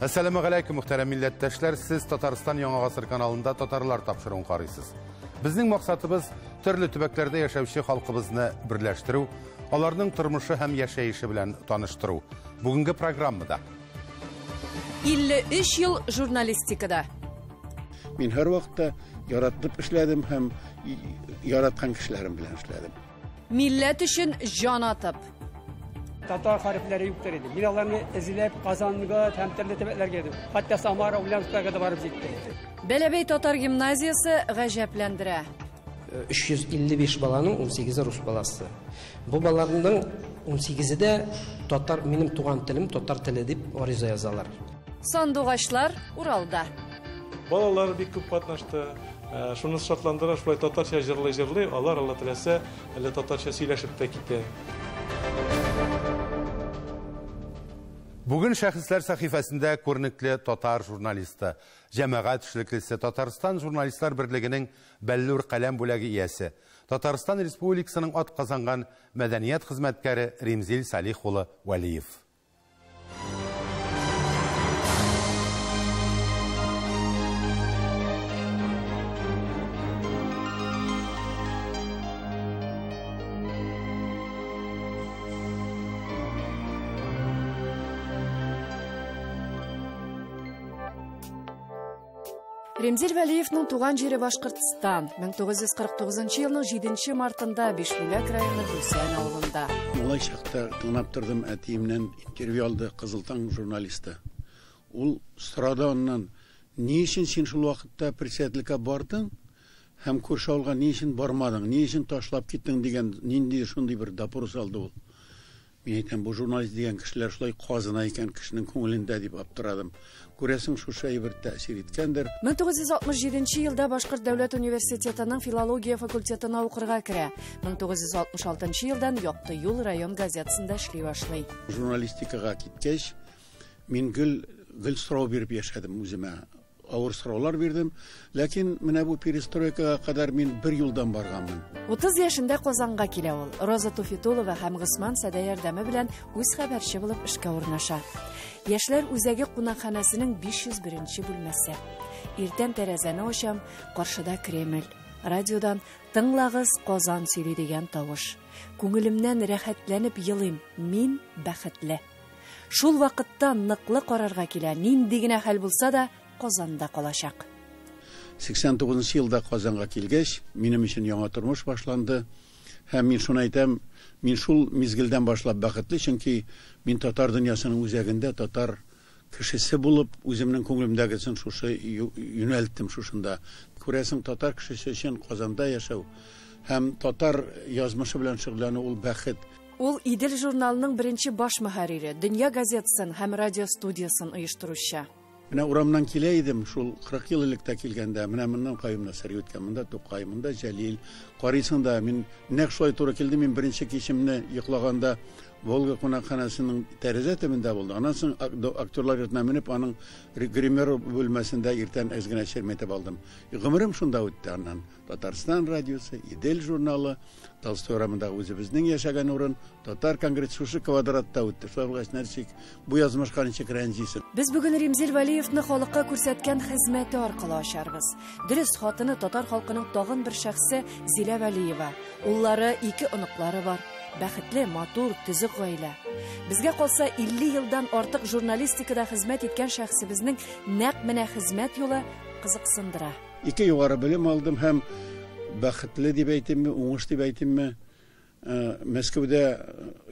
Assalamu alaikum, muhterem milletteşler. Siz Tataristan Яңа Гасыр kanalında Tatarlar tapşırığını karıysız. Bizning maqsadımız türlü tübeklerde yaşayışı halkımızı birleştirүү, onların turmuşu hem yaşayışı bilen tanıştırуу. Bugünkü programmada 53 yıl jurnalistikada. Men her vaqtda yaratıp işledim hem yaratkan kişilerim bilen işledim. Millet için can atıp. Tatar harfleri yoktur idi. Binalarını ezilip, kazanlığa, temterli tepetler geldi. Hatta Samara, Ulyanska'ya da varıp gitti. Belebey Tatar Gimnaziyası gajeplendirə. 355 balanın 18'i Rus balası. Bu balarından 18'i de Tatar, benim tuğan tilim, Tatar tili deyip ariza yazalar. Sandıgaçlar Uralda. Balalar bir küp katnaştı. Şunu şartlandıra, şulay Tatarça jırlı, Allah tilese, Tatarça söyleşip de gitti. Bugün Şəxslər səhifəsində ko'rnikli Tatar jurnalisti, Cəmiyyət işçilisi Tataristan Jurnalistlar Birliginin Bellur qələm bölügi iyəsi, Tataristan Respublikasının ad qazanğan mədəniyyət xidmətkarı Rimzil Salixoğlu Valiyev. Римзил Валиевның туған жері Башқұртстан. 1949 елның 7 мартында Бишбулак районы Гүлсән ауылында. Олай шақта тыңлап тұрдым, әтейімнен интервью алды Қызылтаң журналисті. Ол сұрады оннан, не үшін сен шул уақытта председательге бардың, һәм көрші ауылға не үшін бармадың, не үшін ташлап кеттің деген, нендей шундай бір дапыр салды ол. Мен айтам, бұл журналист деген кішілер шулай қазына екен кішінің көңілінде деп аптырадым. Көресің шушай бір тәсір еткендір. 1967 елда Башқұрт дәулет университетінің филология факультетына оқырға кірі. 1966 елдан Яқты юл район газетасында эшлей башлый. Журналистикаға кеткеш, мен гүл сұрау беріп яшадым өзіме. Ауыр сұраулар бердім, ләкин менә бу перестройкаға қадар мен бір юлдан барғанмын. 30 яшында Қозанға келе ул. Роза Туфитулова һәм Гысман Сәдә ярдәме белән үз хәбәрче булып эшкә урнаша. Яшьләр үзәге кунакханәсенең 501-нче бүлмәсе. Иртән тәрәзәне ачам, каршыда Кремль. Радиодан тыңлагыз Казан сөйли дигән тавыш. Күңелемнән рәхәтләнеп елыйм. Мин бәхетле. Шул вакытта ныклы карарга килә. Нинди генә хәл булса да Казанда калачак. 89 елда Казанга килгәч, минем өчен яңа тормыш башланды. Һәм мин шуны әйтәм, мин шул мизгелдән башлап бәхетле, чөнки мин татар дөньясының үзәгендә татар кешесе булып, үземнең күңелемдәгесен шушы юнәлттем шушында. Күрәсең, татар кешесе өчен Казанда яшәү һәм татар язмышы белән шөгыльләнү ул бәхет. Ул Идел журналының беренче баш мөхәррире, Дөнья газетасын һәм радио студиясын оештыручы. Менә урамнан килә идем, шул 40 ел элек килгәндә, менә моннан кайымна сәр үткән, монда Тукай, монда Җәлил. Карыйсың да, мин нәкъ шулай туры килде, мин беренче кичемне йоклаганда Волга кунакханасының тәрәзә төбендә булды. Аннан соң актерлар йортына менеп, аның гример бүлмәсендә иртән әзгенә шәрмәтеп алдым. Гомерем шунда үтте аннан. Татарстан радиосы, Идел журналы, Толстой урамында үзебезнең яшәгән урын, Татар конгресс шушы квадратта үтте. Шулай нәрсик, бу язмышка ничек рәнҗисен. Без бүген Римзил Валиевны халыкка күрсәткән хезмәте аркылы ачарбыз. Дөрес, хатыны татар халкының тагын бер шәхсе Зилә Валиева. Уллары 2 оныклары бар. Бәхетле, матур, төзек гаилә. Безгә калса 50 елдан артык журналистикада хезмәт иткән шәхсебезнең нәкъ менә хезмәт юлы кызыксындыра. 2 югары белем алдым һәм бәхетле дип әйтимме, уңыш дип әйтимме, Мәскәүдә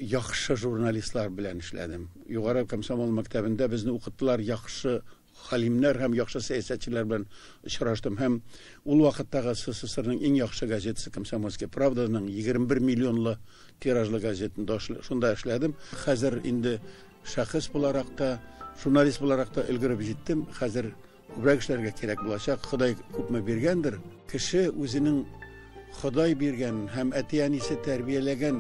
яхшы журналистлар белән эшләдем. Югары комсомол мәктәбендә безне укыттылар, яхшы халимнәр һәм яхшы сәясәтчеләр белән очраштым һәм ул вакыттагы СССРның иң яхшы газетасы Комсомольская правданың 21 миллионлы тиражлы газетында шунда эшләдем. Хәзер инде шәхес буларак та, журналист буларак та өлгереп җиттем. Хәзер күбрәк эшләргә кирәк булачак. Ходай күпме биргәндер. Кеше үзенең Ходай биргән һәм әти-әнисе тәрбияләгән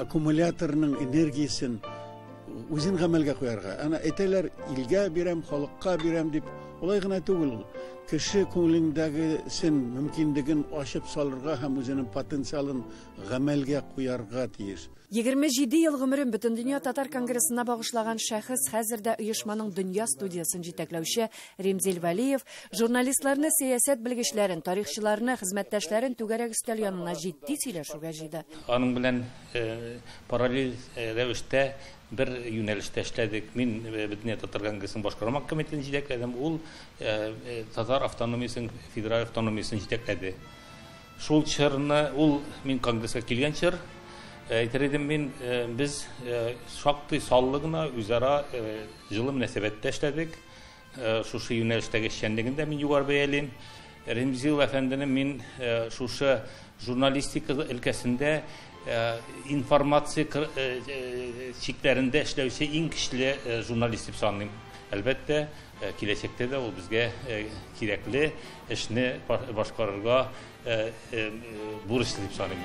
аккумуляторның энергиясен үзен гамәлгә куярга. Ана әйтәләр, илгә бирәм, халыкка бирәм дип, улай гына түгел. Кеше күңелендәгесен мөмкинлеген ачып салырга һәм үзенең потенциалын гамәлгә куярга тиеш. 27 ел гомерен бөтен дөнья татар конгрессына багышлаган шәхес хәзердә оешманың дөнья студиясын җитәкләүче Ремзил Вәлиев журналистларны, сәясәт белгечләрен, тарихчыларны, хезмәттәшләрен түгәрәк өстәл янына җитди сөйләшүгә җыйды. Аның белән параллель рәвештә бер юнәлештә эшләдек. Мин бөтен татар конгрессының башкарма комитетын җитәкләдем. Ул татар автономиясының федераль автономиясын җитәкләде. Шул чорны ул мин конгресска килгән чор әйтер мин без шактый саллы гына үзара җылы мөнәсәбәттә эшләдек. Шушы юнәлештәге эшчәнлегендә мин югары бәялим. Ремзил әфәндене мин шушы журналистика өлкәсендә информация чикләрендә эшләүче иң көчле журналист дип саныйм. Әлбәттә, киләчәктә дә ул безгә кирәкле эшне башкарырга бурычлы дип саныйм.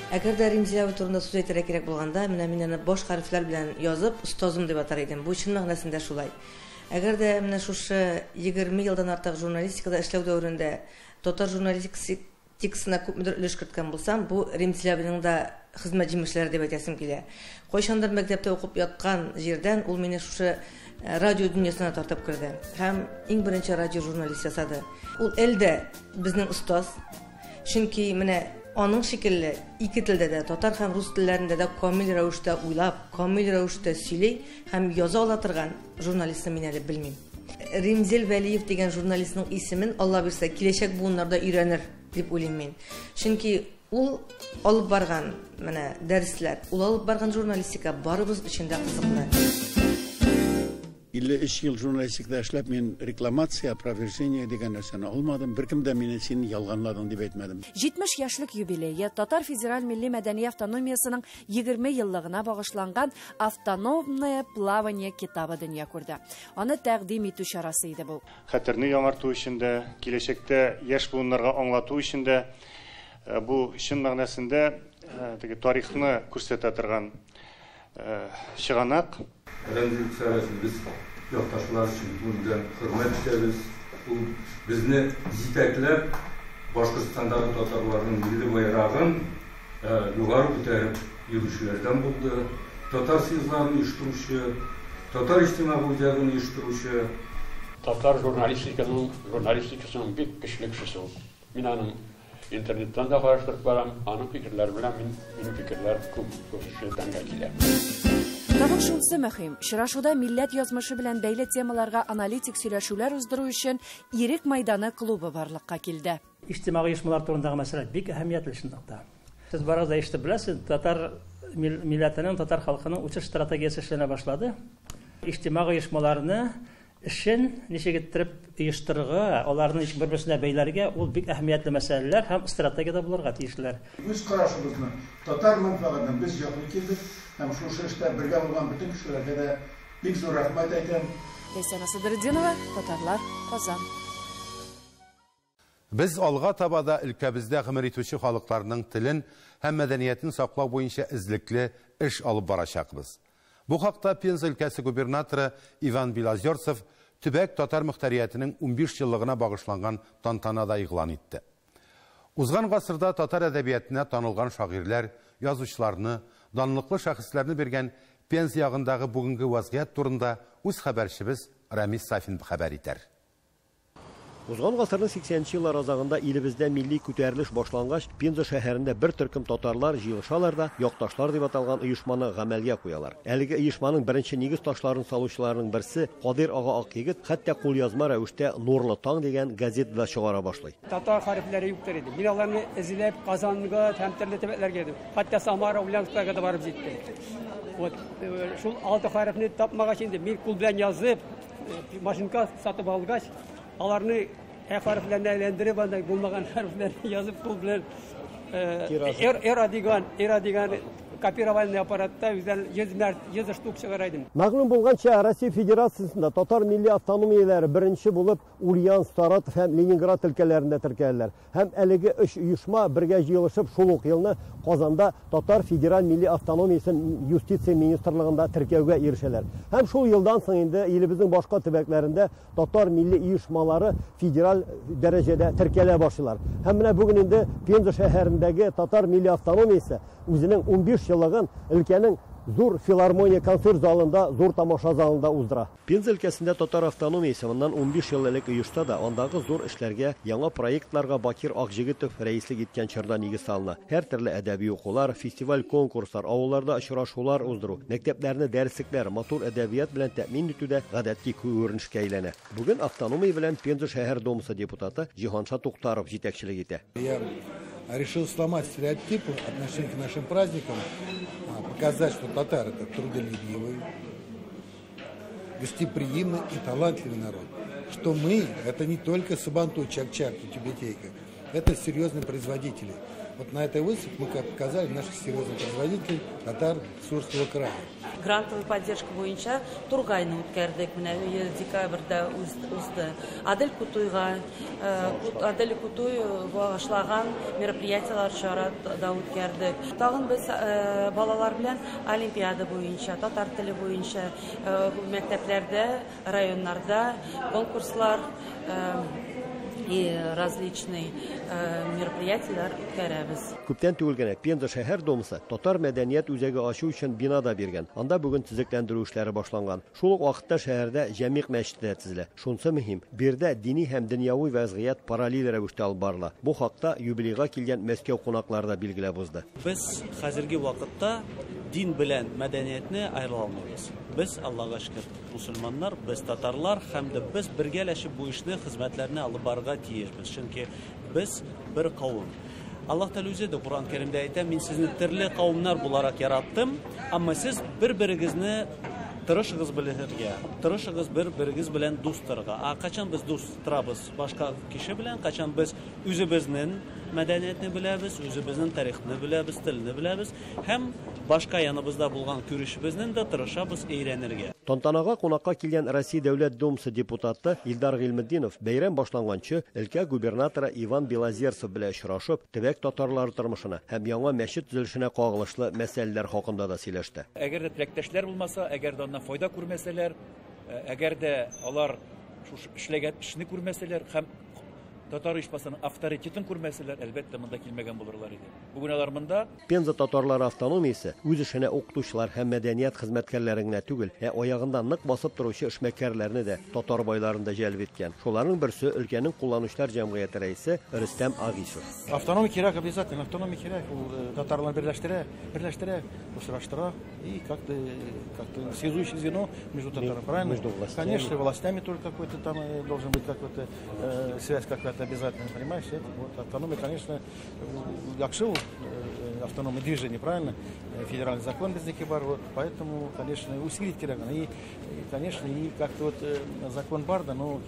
Әгәр дә Ремзил турында сүз әйтергә кирәк булганда, менә мин аны баш хәрефләр белән язып, остазым дип атар идем. Бу чын мәгънәсендә шулай. Әгәр дә менә шушы 20 елдан артык журналистикада эшләү дәврендә татар журналистикасына күпмедер өлеш керткән булсам, бу Ремзилның да хезмәт җимешләре дип әйтәсем килә. Кайчандыр мәктәптә укып яткан җирдән ул мине шушы радио дөньясына тартып керде. Һәм иң беренче радио журналист ясады. Ул әлдә безнең остаз. Чөнки менә аның шикелле ике телдә дә, татар һәм рус телләрендә дә камил рәвештә уйлап, камил рәвештә сөйли һәм яза ала торган журналистны мин әле белмим. Ремзил Вәлиев дигән журналистның исемен Алла бирсә киләчәк буыннарда өйрәнер дип уйлыйм мин. Чөнки ул алып барган менә дәресләр, ул алып барган журналистика барыбыз өчен дә кызыклы. 53 ел журналистикада эшләп мин рекламация, опровержение дигән нәрсәне алмадым. Беркем дә мине син ялганладың дип әйтмәдем. 70 яшьлек юбилее Татар федераль милли мәдәни автономиясының 20 еллыгына багышланган «Автономное плавание» китабы дөнья күрде. Аны тәкъдим итү чарасы иде бу. Хәтерне яңарту өчен дә, киләчәктә яшь буыннарга аңлату өчен дә бу чын мәгънәсендә тарихны күрсәтә торган чыганак. Ремзил сәрәсен без якташлар өчен бүген хөрмәт итәбез. Ул безне җитәкләп Башкортстандагы татарларның милли байрагын югары күтәреп йөрүчеләрдән булды. Татар сүзләрен оештыручы, татар иҗтимагыйлыгын оештыручы, татар журналистикасының бик көчле кешесе ул. Мин аның интернеттан да караштырып барам, аның фикерләре белән минем фикерләр күп эшләнгән килә. Тагын шунысы мөһим, очрашуда милләт язмышы белән бәйле темаларга аналитик сөйләшүләр уздыру өчен Ирек мәйданы клубы барлыкка килде. Иҗтимагый оешмалар турындагы мәсьәлә бик әһәмиятле шундыйда. Сез барыгыз да ишетеп беләсез, татар милләтенең, татар халкының үсеш стратегиясе эшләнә башлады. Иҗтимагый оешмаларны эшен ничек иттереп оештырырга, аларны бер-берсенә бәйләргә ул бик әһәмиятле мәсьәләләр һәм стратегиядә булырга тиешләр. Үз карашыбызны татар мәнфәгатен без яклый килдек һәм шушы эштә бергә булган бөтен кешеләргә дә бик зур рәхмәт әйтәм. Ләйсән Асадретдинова, Татарлар, Казан. Без алга табада өлкәбездә гомер итүче халыкларның телен һәм мәдәниятен саклау буенча эзлекле эш алып барачакбыз. Бу хакта Пенза өлкәсе губернаторы Иван Белозерцев төбәк татар мөхтәриятенең 15 еллыгына багышланган тантанада игълан итте. Узган гасырда татар әдәбиятына танылган шагыйрьләр, язучыларны, данлыклы шәхесләрне биргән Пенза ягындагы бүгенге вазгыять турында үз хәбәрчебез Рамис Сафин хәбәр итәр. Узган гасырның 80-нче еллар азагында илебездә милли күтәрелеш башлангач, Пенза шәһәрендә бер төркем татарлар җыелышалар да якташлар дип аталган оешманы гамәлгә куялар. Әлеге оешманың беренче нигез ташларын салучыларның берсе Кадир ага Акъегет хәтта кулъязма рәвештә Нурлы таң дигән газетада чыгара башлый. Татар хәрефләре юктыр иде. Мин аларны эзләп Казанга, Тәмтерле төбәкләргә килдем. Хәтта Самара, Ульяновскага да барып җиттем. Вот шул алты хәрефне тапмагач инде мин кул белән язып, машинка сатып алгач, аларны хәрефләрне әйләндереп, анда булмаган хәрефләрне язып кул белән эра дигән копировальный аппаратта 100 штук чыгара идем. Мәгълүм булганча, Россия Федерациясында татар милли автономияләре беренче булып Ульяновск, Саратов һәм Ленинград өлкәләрендә теркәлделәр. Һәм әлеге 3 оешма бергә җыелышып шул ук елны Казанда Татар Федераль Milli Автономиясын юстиция министрлыгында теркәүгә ирешәләр. Һәм шул елдан соң инде илебезнең башка төбәкләрендә татар милли оешмалары федераль дәрәҗәдә теркәлә башлыйлар. Һәм менә бүген инде Пенза шәһәрендәге Татар Milli Автономиясе үзенең 15 еллыгын өлкәнең зур филармония концерт залында, зур тамаша залында уздыра. Пенза өлкәсендә татар автономиясе моннан 15 ел элек оешса да, андагы зур эшләргә, яңа проектларга Бакир Акҗигитов рәислек иткән чорда нигез салына. Һәр төрле әдәби укулар, фестиваль, конкурслар, авылларда очрашулар уздыру, мәктәпләрне дәреслекләр, матур әдәбият белән тәэмин итүдә гадәти күренешкә әйләнә. Бүген автономия белән Пенза шәһәр думасы депутаты Җиһанша Туктаров җитәкчелек итә. Я решил сломать стереотипы отношения к нашим праздникам, показать, что татары это трудолюбивый, гостеприимный и талантливый народ. Что мы это не только Сабантуй, Чак-Чак и Тюбетейка, это серьезные производители. Вот на этой выставке мы показали наших серьезных производителей татар Сурского края. Грантовый поддержка буенча Тургайны үткәрдек. Менә декабрьдә узды. Адель Кутуй багышлаган мероприятиялар чарада үткәрдек. Тагын без балалар белән олимпиада буенча, татар теле буенча мәктәпләрдә, районнарда конкурслар и различные мероприятиялар үткәрәбез. Күптән түгел генә Пенза шәһәр думасы татар мәдәният үзәге ачу өчен бина да биргән. Анда бүген төзекләндерү эшләре башланган. Шул ук вакытта шәһәрдә җәмигъ мәчете төзелә. Шунысы мөһим. Бирдә дини һәм дөньяви вазгыять параллель рәвештә алып барыла. Бу хакта юбилейга килгән Мәскәү кунаклары да билгеләп узды. Без хәзерге вакытта дин белән мәдәниятне айыра алмыйбыз. Без Аллаһка шөкер мусульманнар, без татарлар һәм дә без бергәләшеп бу эшне хезмәтләрне алып барырга тиешбез. Чөнки без бер кавым. Аллаһ Тәгалә үзе дә Кур'ан Кәримдә әйтә: "Мин сезне төрле кавымнар буларак яраттым, әмма сез бер-берегезне тырышыгыз белергә, тырышыгыз бер-берегез белән дус торырга." Качан без дус торабыз башка кеше белән, качан без үзебезнең мәдәниятне беләбез, үзебезнең тарихны беләбез, телне беләбез һәм башка яныбызда булган күрешебезнең дә тырышабыз өйрәнергә. Тантанага кунакка килгән Россия дәүләт думасы депутаты Илдар Гыйлметдинов бәйрәм башланганчы өлкә губернаторы Иван Белозерцев белән очрашып, төбәк татарлары тормышына һәм яңа мәчет төзелешенә кагылышлы мәсьәләләр хакында да сөйләште. Әгәр дә теләктәшләр булмаса, әгәр дә аннан файда күрмәсәләр, әгәр дә алар шушы эшләгән эшне күрмәсәләр һәм татар оешмасының авторитетын күрмәсәләр, әлбәттә монда килмәгән булырлар иде. Бүген алар монда Пенза татарлары автономиясе үз эшенә укытучылар һәм мәдәният хезмәткәрләренә түгел, аягында нык басып торучы эшмәкәрләрне дә татар байларында җәлеп иткән. Шуларның берсе өлкәнең кулланучылар җәмгыяте рәисе Рөстәм Агишев. Автономия кирәк, обязательно автономия кирәк. Ул татарларны берләштерә, усраштыра и как-то связующее звено между татарами, правильно? Конечно, властями тоже какой-то там должен быть какой-то связь какая-то обязательно, понимаешь? Это вот автономия, конечно, якшил автономное движение, правильно? Федеральный закон без бар, вот, поэтому, конечно, усилить кирәк. И, конечно, и как-то вот закон барда, но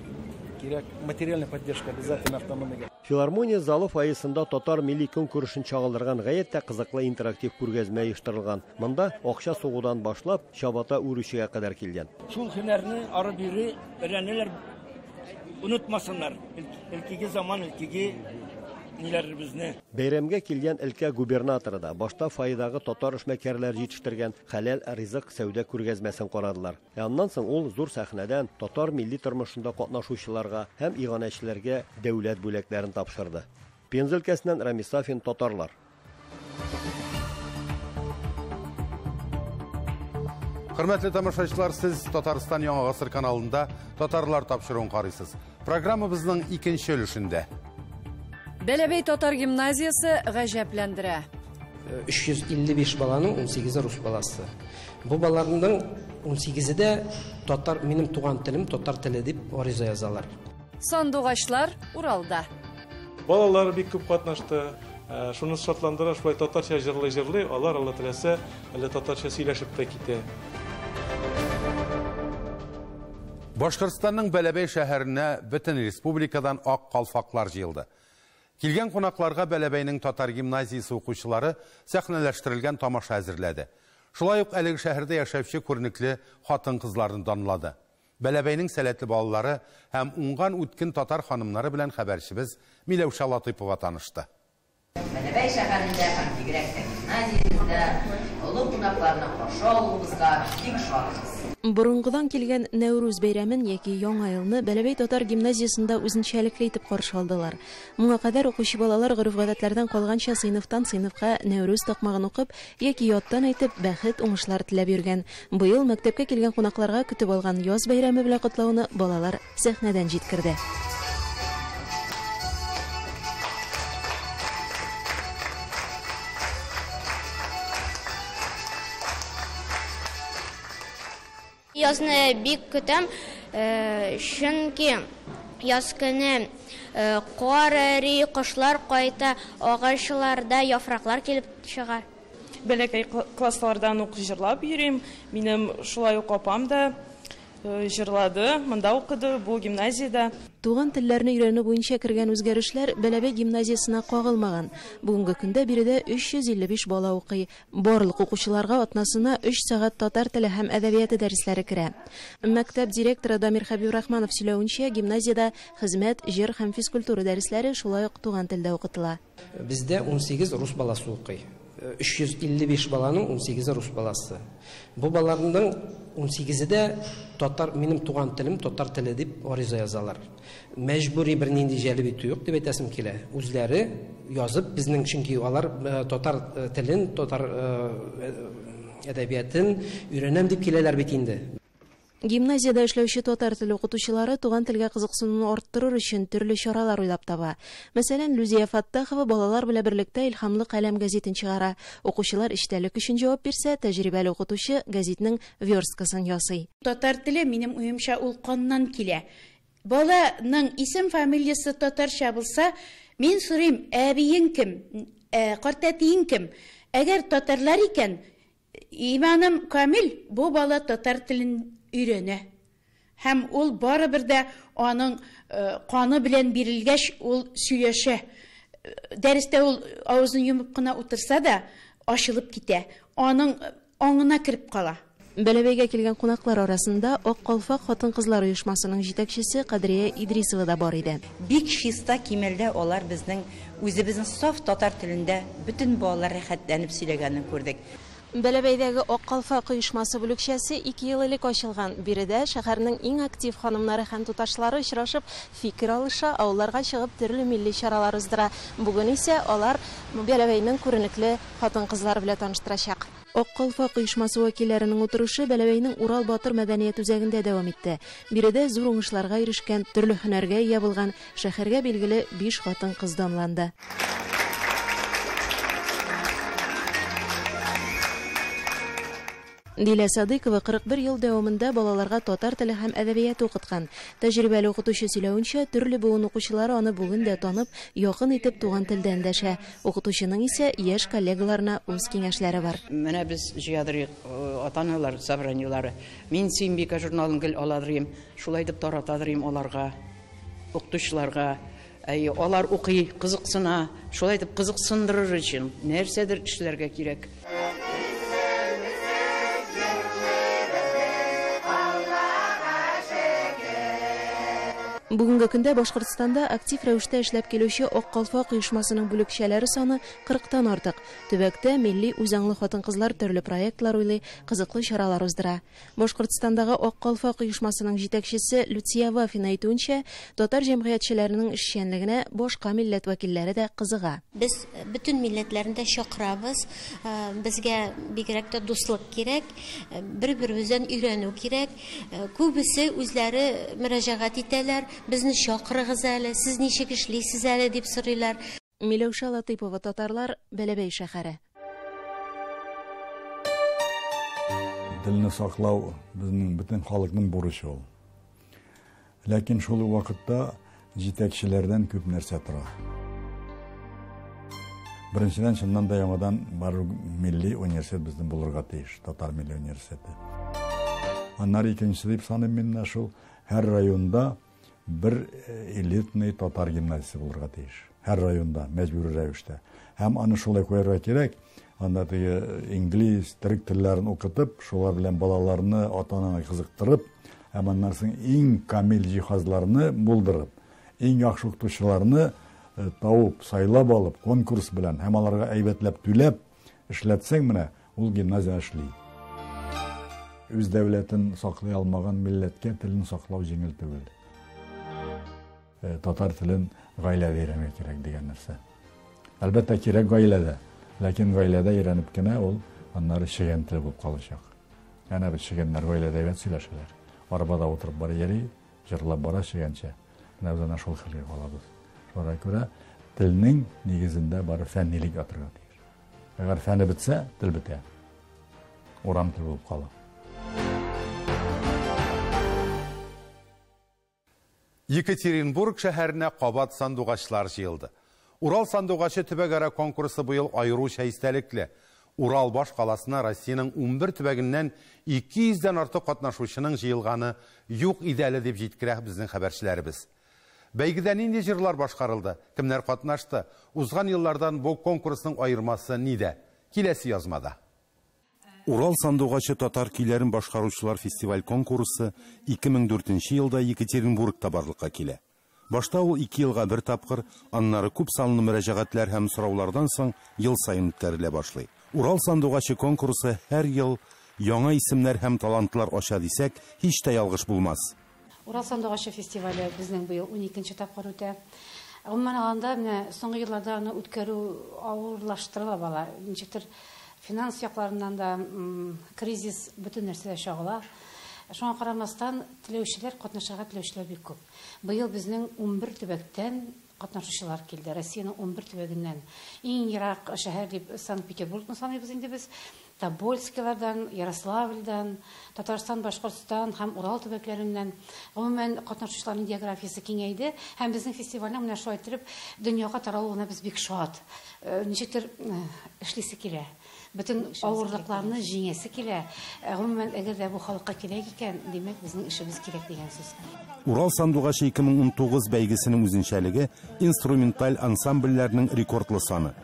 кирәк материальная поддержка обязательно автономия. Филармония залы фойесында татар милли конкурсын чагылдырган гаять кызыклы интерактив күргәзмә оештырылган. Монда акча сугудан башлап чабата үрүчегә кадәр килгән. Шул һөнәрне ары-бире өйрәнәләр, unutmasınlar. İlkigi zaman ilkigi ниләребезне. Бәйрәмгә килгән өлкә губернаторы да башта файдагы татар эшмәкәрләр җитештергән хәләл ризык сәүдә күргәзмәсен карадылар. Аннан соң ул зур сәхнәдән татар милли тормышында катнашучыларга һәм иганәчеләргә дәүләт бүләкләрен тапшырды. Пенза өлкәсеннән Рамис Сафин, татарлар. Хөрмәтле тамашачылар, сез Татарстан Яңа гасыр каналында татарлар тапшыруын карыйсыз. Программабызның икенче өлешендә. Бәләбәй татар гимназиясе гаҗәпләндерә. 355 баланың 18-і рус баласы. Бу баларның 18-і дә татар, минем туган телем татар теле дип ариза язалар. Сандугачлар Уралда. Балалар бик күп катнашты. Шуны шатландыра, шулай татарча җырлый, алар Алла теләсә, әле татарча сөйләшеп тә китә. Башкортстанның Бәләбәй шәһәренә бөтен республикадан ак калфаклар җыелды. Килгән кунакларга Бәләбәйнең татар гимназиясе укучылары сәхнәләштерелгән тамаша әзерләде. Шулай ук әлеге шәһәрдә яшәүче күренекле хатын-кызларны данлады. Бәләбәйнең сәләтле балалары һәм уңган үткен татар ханымнары белән хәбәрчебез Миләүшә Латыйпова танышты. Бәләбәй шәһәрендә һәм бигрәк тә дә олы кунакларны каршы алуыбызга бик шатбыз. Борынгыдан килгән Нәүрүз бәйрәмен яки Яңа елны Бәләбәй татар гимназиясында үзенчәлекле итеп каршы алдылар. Моңа кадәр укучы балалар гореф-гадәтләрдән калганча сыйныфтан сыйныфка Нәүрүз такмагын укып яки яттан әйтеп бәхет уңышлар теләп йөргән. Быел мәктәпкә килгән кунакларга көтеп алган яз бәйрәме белән котлауны балалар сәхнәдән җиткерде. Язны бик көтәм, чөнки яз көне кар эри, кошлар кайта, агачларда яфраклар килеп чыга. Бәләкәй класслардан ук җырлап йөрим. Минем шулай ук апам да җырлады, монда укыды, бу гимназиядә. Туган телләрне өйрәнү буенча кергән үзгәрешләр Бәләбәй гимназиясына кагылмаган. Бүгенге көндә биредә 355 бала укый. Барлык укучыларга атнасына 3 сәгать татар теле һәм әдәбияты дәресләре керә. Мәктәп директоры Дамир Хәбибрахманов сөйләвенчә, гимназиядә хезмәт, җыр һәм физкультура дәресләре шулай ук туган телдә укытыла. Бездә 18 рус баласы укый. 355 баланың 18 рус баласы. Бу баларның 18-і дә татар, минем туган телем татар теле дип ариза язалар. Мәҗбүри бер нинди җәлеп итү юк дип әйтәсем килә. Үзләре язып, безнең чөнки алар татар телен, татар әдәбиятын өйрәнәм дип киләләр бит инде. Гимназиядә эшләүче татар теле укытучылары туган телгә кызыксынуны арттырыр өчен төрле чаралар уйлап таба. Мәсәлән, Лүзия Фаттахова балалар белән берлектә Илһамлы каләм гәзитен чыгара. Укучылар иштәлек өчен җавап бирсә, тәҗрибәле укытучы гәзитнең версткасын ясый. Татар теле минем уемча ул каннан килә. Баланың исем фамилиясе татарча булса, мин сорыйм, әбиең кем, картәтиең кем? Әгәр татарлар икән, иманым камил, бу бала татар телен өйрәнә. Һәм ул барыбер дә аның каны белән бирелгәч ул сөйләшә. Дәрестә ул авызын йомып кына утырса да ачылып китә. Аның аңына кирип кала. Бәләбәйгә килгән кунаклар арасында Ак калфак хатын-кызлар оешмасының җитәкчесе Кадрия Идрисова да бар иде. Бик чиста кимәлдә алар безнең үзебезнең саф татар телендә бөтен балалар рәхәтләнеп сөйләгәнен күрдек. Бәләбәйдәге Ак калфак оешмасы бүлекчәсе 2 ел элек ачылган. Биредә шәһәрнең иң актив ханымнары һәм туташлары очрашып, фикер алыша, авылларга чыгып төрле милли чаралар уздыра. Бүген исә алар Бәләбәйнең күренекле хатын-кызлары белән таныштырачак. Ак калфак оешмасы вәкилләренең утырышы Бәләбәйнең Урал Батыр мәдәният үзәгендә дәвам итте. Биредә зур уңышларга ирешкән, төрле һөнәргә ия булган шәһәргә билгеле 5 хатын-кыз данланды. Дилә Садыкова 41 ел дәвамында балаларга татар теле һәм әдәбият укыткан. Тәҗрибәле укытучы сөйләвенчә, төрле буын укучылары аны бүген дә танып, якын итеп туган телдә эндәшә. Укытучының исә яшь коллегаларына үз киңәшләре бар. Менә без җыядырык ата-аналар собраниелары. Мин Симбика журналын гел аладырым. Шулай дип таратадырым аларга, укытучыларга. Алар укый, кызыксына, шулай дип кызыксындырыр өчен нәрсәдер эшләргә кирәк. Бүгенге көндә Башкортстанда актив рәвештә эшләп килүче Ак калфак оешмасының бүлекчәләре саны 40-тан артык. Төбәктә милли үзаңлы хатын-кызлар төрле проектлар уйлый, кызыклы чаралар уздыра. Башкортстандагы Ак калфак оешмасының җитәкчесе Люция Вафина әйтүенчә, татар җәмгыятьчеләренең эшчәнлегенә башка милләт вәкилләре дә кызыга. Без бөтен милләтләрне дә чакырабыз. Безгә бигрәк тә дуслык кирәк, бер-беребездән өйрәнү кирәк. Күбесе үзләре мөрәҗәгать итәләр. Безне чакырыгыз әле, сез ничек эшлисез әле дип сорыйлар. Миләүшә Латыйпова, татарлар, Бәләбәй шәһәре. Телне саклау безнең бөтен халыкның бурычы ул. Ләкин шул вакытта җитәкчеләрдән күп нәрсә тора. Беренчедән, чыннан да яңадан бар милли университет безнең булырга тиеш, татар милли университеты. Аннары икенчесе дип саныйм мин шул һәр районда bir элитный татар гимназиясы булырга тиеш. Һәр районда мәҗбүри рәвештә. Һәм аны шулай куярга кирәк. Анда инглиз, төрек телләрен укытып, шулар белән балаларны ата-ананы кызыктырып, һәм аннан соң иң камил җиһазларны булдырып, иң яхшы укытучыларны табып, сайлап алып, конкурс белән һәм аларга әйбәтләп түләп, эшләтсәң менә, ул гимназия эшли. Үз дәүләтен саклый алмаган милләткә телен саклау җиңел түгел. Татар телен гаиләдә өйрәнергә кирәк дигән нәрсә. Әлбәттә кирәк гаиләдә, ләкин гаиләдә өйрәнеп кенә ул аннары шигән тел булып калачак. Әнә бит шигәннәр гаиләдә әйбәт сөйләшәләр. Арбада утырып бара йөри, җырлап бара шигәнчә. Менә без ана шул хәлгә калабыз. Шуңа күрә телнең нигезендә бары фәннилек атырга тиеш. Әгәр фәне бетсә, тел бетә. Урам тел булып кала. Екатеринбург шәһәренә кабат сандугачлар җыелды. Урал сандугачы төбәгара конкурсы быел айруча истәлекле. Урал баш каласына Россиянең 11 төбәгеннән 200-дән артык катнашучының җыелганы юк иде әле дип җиткерә безнең хәбәрчеләребез. Бәйгедә нинди җырлар башкарылды? Кемнәр катнашты? Узган еллардан бу конкурсның аермасы нидә? Киләсе язмада. Урал сандугачы татар көйләрен башкаручылар фестиваль конкурсы 2004 елда Екатеринбургта барлыкка килә. Башта ул 2 елга бер тапкыр, аннары күп санлы мөрәҗәгатьләр һәм сораулардан соң ел сайын үткәрелә башлый. Урал сандугачы конкурсы һәр ел яңа исемнәр һәм талантлар ача дисәк, һич тә ялгыш булмас. Урал сандугачы фестивале безнең быел 12-нче тапкыр үтә. Гомумән алганда, менә соңгы елларда аны үткәрү авырлаштырыла бала. Ничектер финанс якларыннан да кризис бөтен нәрсәдә чагыла. Шуңа карамастан теләүчеләр, катнашырга теләүчеләр бик күп. Быел безнең 11 төбәктән катнашучылар килде. Россиянең 11 төбәгеннән. Иң ерак шәһәр дип Санкт-Петербургны саныйбыз инде без. Тобольскилардан, Ярославльдан, Татарстан, Башкортстан һәм Урал төбәкләреннән гомумән катнашучыларның географиясе киңәйде. Һәм безнең фестивальне менә шулай итеп дөньяга таралуына без бик шат. Ничектер эшлисе килә. Бөтен авырлыкларны җиңәсе килә. Гомумән әгәр дә бу халыкка кирәк икән, димәк безнең эшебез кирәк дигән сүз. Урал сандугачы 2019 бәйгесенең үзенчәлеге инструменталь ансамбльләрнең рекордлы саны.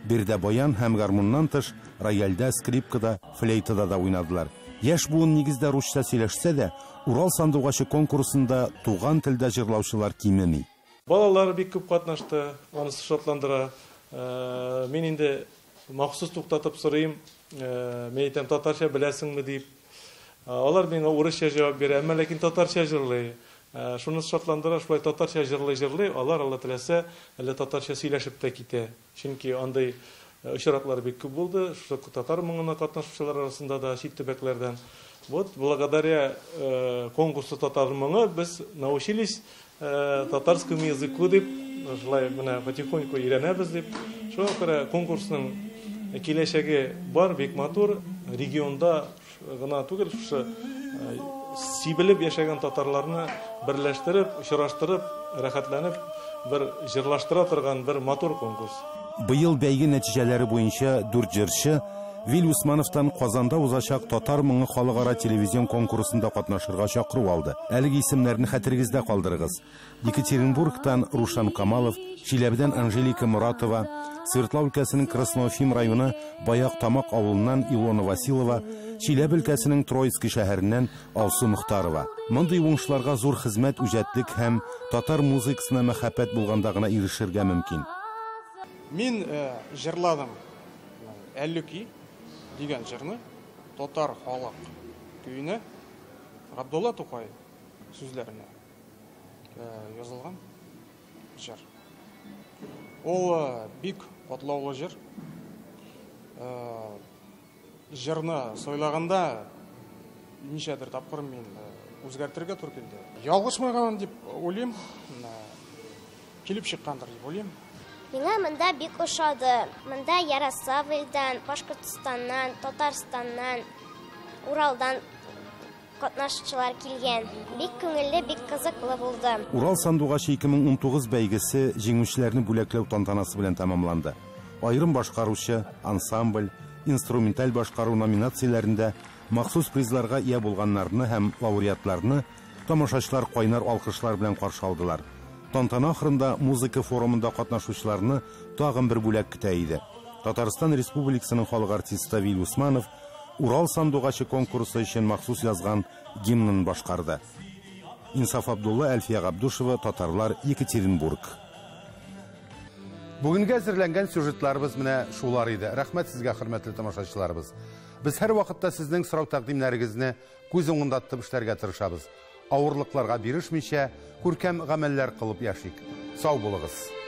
Бирдә баян һәм гармуннан тыш, рояльдә, скрипкада, флейтада да уйнадылар. Яшь буын нигездә русча сөйләшсә дә, Урал сандугачы конкурсында туган телдә җырлаучылар кимеми. Балалар бик күп катнашты, анысы шатландыра. Мин инде махсус туктатып сорыйм, мен әйтәм, татарча беләсеңме дип. Алар миңа урысча җавап бирә, әмма ләкин татарча җырлый. Шунысы шатландыра, шулай татарча җырлый, алар Алла теләсә, әле татарча сөйләшеп тә китә. Чөнки андай очраклар бик күп булды, татар моңына катнашучылар арасында да чит төбәкләрдән. Вот, благодаря конкурсу татар моңы без научились татарскому языку дип, шулай менә потихоньку өйрәнәбез дип. Шуңа күрә конкурсның киләчәге бар, бик матур, регионда гына түгел, шушы сибелеп яшәгән татарларны берләштереп, очраштырып, рәхәтләнеп, бер җырлаштыра торган бер матур конкурс. Быел бәйге нәтиҗәләре буенча 4 җырчы Вил Усмановтан Казанда узачак татар моңы халыкара телевизион конкурсында катнашырга чакыру алды. Әлеге исемнәрне хәтерегездә калдырыгыз. Екатеринбургтан Рушан Камалов, Чиләбедән Анжелика Муратова, Свердлов өлкәсенең Красноуфим районы Баяк Тамак авылыннан Илона Василова, Чиләбе өлкәсенең Троицкий шәһәреннән Алсу Мөхтарова. Мондый уңышларга зур хезмәт, үҗәтлек һәм татар музыкасына мәхәббәт булганда гына ирешергә мөмкин. Мин җырладым Әллүки дигән җырны, татар халык көенә Габдулла Тукай сүзләренә язылган җыр. Ул бик катлаулы җыр. Җырны сайлаганда ничәдер тапкыр мин үзгәртергә туры килде. Ялгышмаган дип уйлыйм, килеп чыккандыр дип уйлыйм. Миңа монда бик ошады. Монда Ярославльдан, Башкортстаннан, Татарстаннан, Уралдан катнашучылар килгән. Бик күңелле, бик кызыклы булды. Урал сандугачы 2019 бәйгесе җиңүчеләрне бүләкләү тантанасы белән тәмамланды. Айрым башкаручы, ансамбль, инструменталь башкару номинацияләрендә махсус призларга ия булганнарны һәм лауреатларны тамашачылар кайнар алкышлар белән каршы алдылар. Тантана ахырында музыка форумында катнашучыларны тагын бер бүләк көтә иде. Татарстан Республикасының халык артисты Вил Усманов Урал сандугачы конкурсы өчен махсус язган гимнын башкарды. Инсаф Абдулла, Әлфия Габдушева, Татарлар, Екатеринбург. Бүгінгі әзірленген сюжетларыбыз менә шулар иде. Рәхмәт сезгә, хөрмәтле тамашачыларыбыз. Без һәр вакытта сезнең сорау тәкъдимнәрегезне күз уңында тотып эшләргә тырышабыз. Авырлыкларга бирешмичә, күркәм гамәлләр кылып яшик. Сау булыгыз.